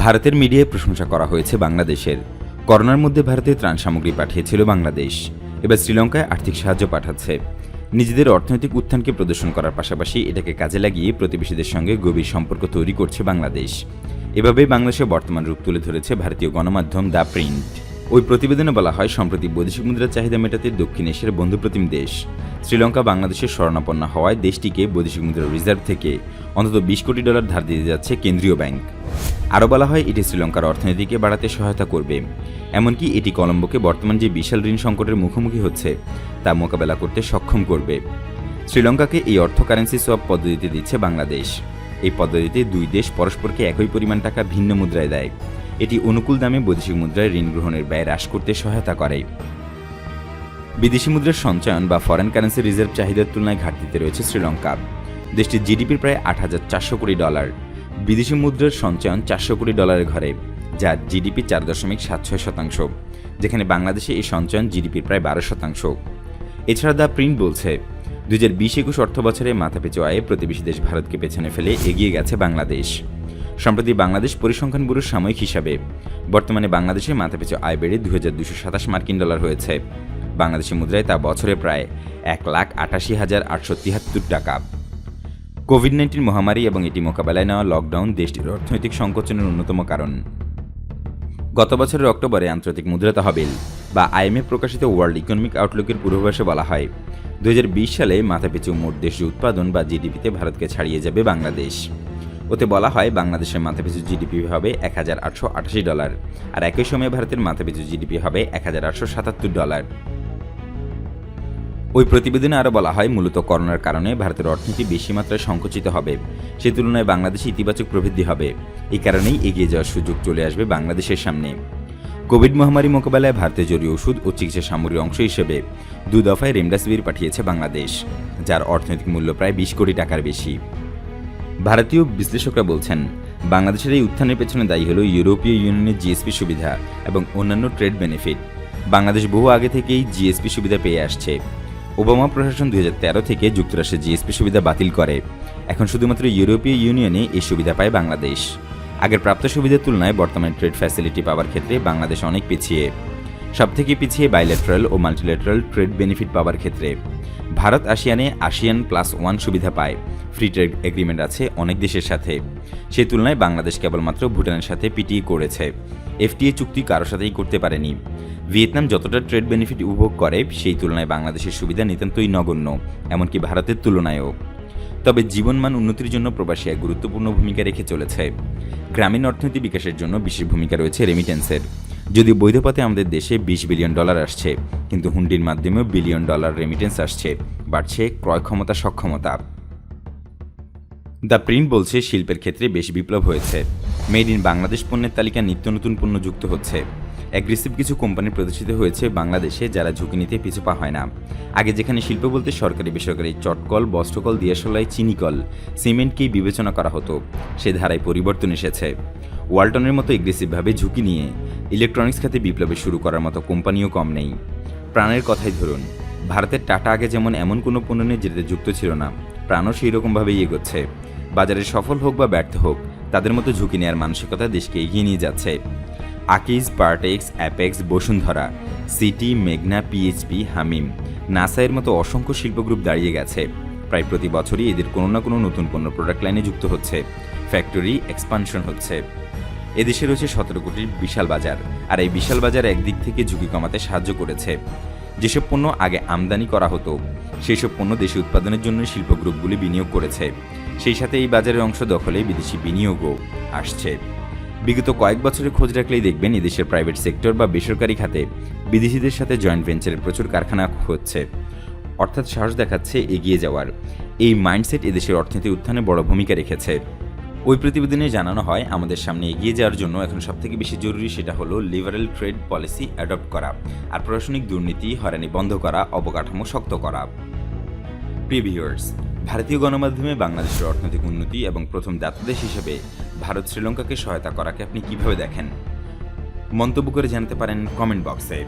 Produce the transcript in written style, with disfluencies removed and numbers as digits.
ভারতের মিডিয়ায় প্রশংসা করা হয়েছে বাংলাদেশের। করোনার মধ্যে ভারতে ত্রাণ সামগ্রী পাঠিয়েছিল বাংলাদেশ, এবার শ্রীলঙ্কায় আর্থিক সাহায্য পাঠাচ্ছে। নিজেদের অর্থনৈতিক উত্থানকে প্রদর্শন করার পাশাপাশি এটাকে কাজে লাগিয়ে প্রতিবেশীদের সঙ্গে গভীর সম্পর্ক তৈরি করছে বাংলাদেশ। এভাবেই বাংলাদেশের বর্তমান রূপ তুলে ধরেছে ভারতীয় গণমাধ্যম দ্য প্রিন্ট। ওই প্রতিবেদনে বলা হয়, সম্প্রতি বৈদেশিক মুদ্রার চাহিদা মেটাতে দক্ষিণ এশিয়ার বন্ধুপ্রতিম দেশ শ্রীলঙ্কা বাংলাদেশের শরণাপন্ন হওয়ায় দেশটিকে বৈদেশিক মুদ্রার রিজার্ভ থেকে অন্তত $20 কোটি ধার দিতে যাচ্ছে কেন্দ্রীয় ব্যাংক। আরও বলা হয়, এটি শ্রীলঙ্কার অর্থনীতিকে বাড়াতে সহায়তা করবে। এমনকি এটি কলম্বোকে বর্তমান যে বিশাল ঋণ সংকটের মুখোমুখি হচ্ছে তা মোকাবেলা করতে সক্ষম করবে। শ্রীলঙ্কাকে এই অর্থ কারেন্সি সোয়াপ পদ্ধতিতে দিচ্ছে বাংলাদেশ। এই পদ্ধতিতে দুই দেশ পরস্পরকে একই পরিমাণ টাকা ভিন্ন মুদ্রায় দেয়। এটি অনুকূল দামে বৈদেশিক মুদ্রায় ঋণ গ্রহণের ব্যয় হ্রাস করতে সহায়তা করে। বিদেশি মুদ্রার সঞ্চয়ন বা ফরেন কারেন্সি রিজার্ভ চাহিদার তুলনায় ঘাটতিতে রয়েছে শ্রীলঙ্কা। দেশটির জিডিপির প্রায় $8,400 কোটি, বিদেশি মুদ্রার সঞ্চয়ন $400 কোটি ঘরে, যা জিডিপি 4.76%, যেখানে বাংলাদেশে এই সঞ্চয়ন জিডিপির প্রায় 12%। এছাড়া দ্য প্রিন্ট বলছে, 2020-21 অর্থ বছরে মাথাপিছু আয়ে প্রতিবেশী দেশ ভারতকে পেছনে ফেলে এগিয়ে গেছে বাংলাদেশ। সম্প্রতি বাংলাদেশ পরিসংখ্যান ব্যুরোর সাময়িক হিসাবে বর্তমানে বাংলাদেশে মাথাপিছু আয় বেড়ে $2,227 হয়েছে। বাংলাদেশি মুদ্রায় তা বছরে প্রায় $1,88,873। কোভিড-19 মহামারী এবং এটি মোকাবেলায় নেওয়া লকডাউন দেশটির অর্থনৈতিক সংকোচনের অন্যতম কারণ। গত বছরের অক্টোবরে আন্তর্জাতিক মুদ্রা তহবিল বা IMF প্রকাশিত ওয়ার্ল্ড ইকোনমিক আউটলুকের পূর্বাভাসে বলা হয়, 2020 সালে মাথাপিছু মোট দেশীয় উৎপাদন বা জিডিপিতে ভারতকে ছাড়িয়ে যাবে বাংলাদেশ। ওতে বলা হয়, বাংলাদেশের মাথাপিছু জিডিপি হবে $1,888, আর একই সময়ে ভারতের মাথাপিছু জিডিপি হবে $1,877। ওই প্রতিবেদনে আরও বলা হয়, মূলত করোনার কারণে ভারতের অর্থনীতি বেশি মাত্রায় সংকুচিত হবে, সে তুলনায় বাংলাদেশে ইতিবাচক প্রবৃদ্ধি হবে। এই কারণেই এগিয়ে যাওয়ার সুযোগ চলে আসবে বাংলাদেশের সামনে। কোভিড মহামারী মোকাবেলায় ভারতের জরুরি ওষুধ ও চিকিৎসা সামগ্রীর অংশ হিসেবে 2 দফায় রেমডেসিভির পাঠিয়েছে বাংলাদেশ, যার অর্থনৈতিক মূল্য প্রায় $20 কোটি বেশি। ভারতীয় বিশ্লেষকরা বলছেন, বাংলাদেশের এই উত্থানের পেছনে দায়ী হল ইউরোপীয় ইউনিয়নের জিএসপি সুবিধা এবং অন্যান্য ট্রেড বেনিফিট। বাংলাদেশ বহু আগে থেকেই জিএসপি সুবিধা পেয়ে আসছে। ওবামা প্রশাসন 2013 থেকে যুক্তরাষ্ট্রের জিএসপি সুবিধা বাতিল করে। এখন শুধুমাত্র ইউরোপীয় ইউনিয়নে এই সুবিধা পায় বাংলাদেশ। আগের প্রাপ্ত সুবিধার তুলনায় বর্তমানে ট্রেড ফ্যাসিলিটি পাওয়ার ক্ষেত্রে বাংলাদেশ অনেক পিছিয়ে। সবথেকে পিছিয়ে বাইল্যাটারাল ও মাল্টিল্যাটারাল ট্রেড বেনিফিট পাওয়ার ক্ষেত্রে। ভারত ASEAN-এ ASEAN+1 সুবিধা পায়। ফ্রি ট্রেড এগ্রিমেন্ট আছে অনেক দেশের সাথে। সেই তুলনায় বাংলাদেশ কেবলমাত্র ভুটানের সাথে পিটিই করেছে। FTA চুক্তি কারোর সাথেই করতে পারেনি। ভিয়েতনাম যতটা ট্রেড বেনিফিট উপভোগ করে, সেই তুলনায় বাংলাদেশের সুবিধা নিতান্তই নগণ্য, এমনকি ভারতের তুলনায়ও। তবে জীবনমান উন্নতির জন্য প্রবাসী এক গুরুত্বপূর্ণ ভূমিকা রেখে চলেছে। গ্রামীণ অর্থনীতি বিকাশের জন্য বিশেষ ভূমিকা রয়েছে রেমিটেন্সের। যদিও বৈধ পথে আমাদের দেশে $20 বিলিয়ন আসছে, কিন্তু হুন্ডির মাধ্যমেও $1 বিলিয়ন রেমিটেন্স আসছে। বাড়ছে ক্রয় ক্ষমতা, সক্ষমতা। দ্য প্রিন্ট বলছে, শিল্পের ক্ষেত্রে বেশ বিপ্লব হয়েছে। মেড ইন বাংলাদেশ পণ্যের তালিকা নিত্য নতুন পণ্য যুক্ত হচ্ছে। অ্যাগ্রেসিভ কিছু কোম্পানি প্রতিষ্ঠিত হয়েছে বাংলাদেশে, যারা ঝুঁকি নিতে পিছু পা হয় না। আগে যেখানে শিল্প বলতে সরকারি বেসরকারি চটকল, বস্ত্রকল, দিয়াশলাই, চিনিকল, সিমেন্টকেই বিবেচনা করা হতো, সে ধারায় পরিবর্তন এসেছে। ওয়ালটনের মতো এগ্রেসিভভাবে ঝুঁকি নিয়ে ইলেকট্রনিক্স খাতে বিপ্লবে শুরু করার মতো কোম্পানিও কম নেই। প্রাণের কথাই ধরুন, ভারতের টাটা আগে যেমন এমন কোনো পণ্য নেই যেটাতে যুক্ত ছিল না, প্রাণও সেই রকমভাবেই এগোচ্ছে। বাজারে সফল হোক বা ব্যর্থ হোক, তাদের মতো ঝুঁকি নেওয়ার মানসিকতা দেশকে এগিয়ে নিয়ে যাচ্ছে। আকিজ, পার্টেক্স, অ্যাপেক্স, বসুন্ধরা, সিটি, মেঘনা, PHP, হামিম, নাসায়ের মতো অসংখ্য শিল্পগ্রুপ দাঁড়িয়ে গেছে। প্রায় প্রতি বছরই এদের কোনো না কোনো নতুন পণ্য প্রোডাক্ট লাইনে যুক্ত হচ্ছে। ফ্যাক্টরি এক্সপানশন হচ্ছে। এদেশে রয়েছে 17 কোটির বিশাল বাজার, আর এই বিশাল বাজার একদিক থেকে ঝুঁকি কমাতে সাহায্য করেছে। যেসব পণ্য আগে আমদানি করা হতো, সেই সব পণ্য দেশে উৎপাদনের জন্য শিল্পগ্রুপগুলি বিনিয়োগ করেছে। সেই সাথে এই বাজারের অংশ দখলে বিদেশি বিনিয়োগও আসছে। বিগত কয়েক বছরের খোঁজ রাখলেই দেখবেন, এদেশের প্রাইভেট সেক্টর বা বেসরকারি খাতে বিদেশিদের সাথে জয়েন্ট ভেঞ্চারের প্রচুর কারখানা হচ্ছে, অর্থাৎ সাহস দেখাচ্ছে এগিয়ে যাওয়ার। এই মাইন্ডসেট এদেশের অর্থনীতি উত্থানে বড় ভূমিকা রেখেছে। ওই প্রতিবেদনে জানানো হয়, আমাদের সামনে এগিয়ে যাওয়ার জন্য এখন সবথেকে বেশি জরুরি সেটা হলো লিবারেল ট্রেড পলিসি অ্যাডপ্ট করা, আর প্রশাসনিক দুর্নীতি, হয়রানি বন্ধ করা, অবকাঠামো শক্ত করা। প্রিয় ভিউয়ার্স, ভারতীয় গণমাধ্যমে বাংলাদেশের অর্থনৈতিক উন্নতি এবং প্রথম দাতাদেশ হিসেবে ভারত শ্রীলঙ্কাকে সহায়তা করাকে আপনি কিভাবে দেখেন? মন্তব্য করে জানাতে পারেন কমেন্ট বক্সে।